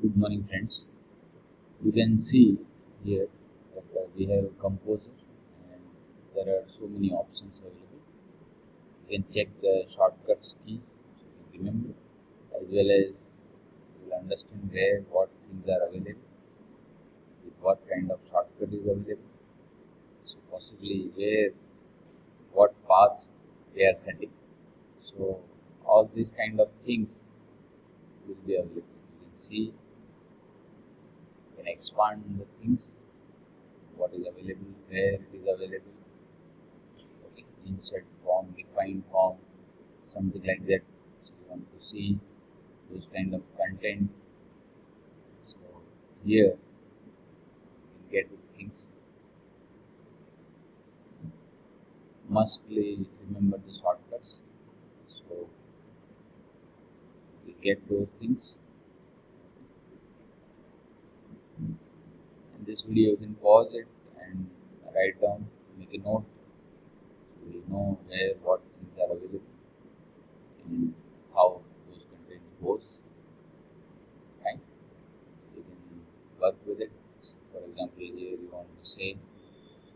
Good morning, friends. You can see here that we have a KompoZer and there are so many options available. You can check the shortcuts keys so you can remember, as well as you will understand where what things are available, with what kind of shortcut is available. So possibly where what path they are setting. So all these kind of things will be available. You can see, you can expand the things, what is available, where it is available. Okay, insert form, define form, something like that. So you want to see those kind of content. So here you can get things. Mustly remember the shortcuts. So we get those things. In this video, you can pause it and write down, make a note. So you know where what things are available and how those content goes. Right? You can work with it. So for example, here you want to say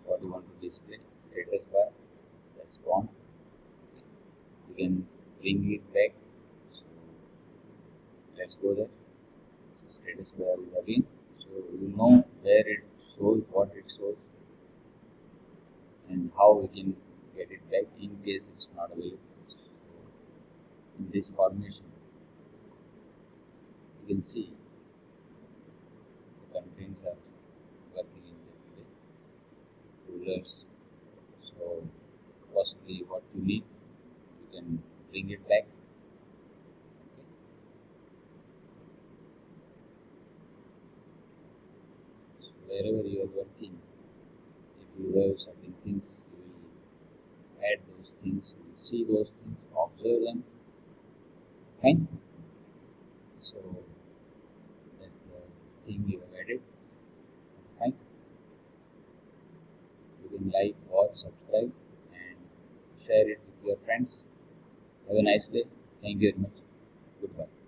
what you want to display, status bar, that's gone. Okay. You can bring it back. So let's go there. So status bar is again. So you know where it shows, what it shows, and how we can get it back in case it's not available. So in this formation, you can see the contents are working in that way. Rulers. So possibly what you need, you can bring it back. Okay. So wherever you are working, if you have certain things, you will add those things, you will see those things, observe them. Fine. So that's the thing you have added. Fine. You can like, watch, subscribe, and share it with your friends. Have a nice day. Thank you very much. Goodbye.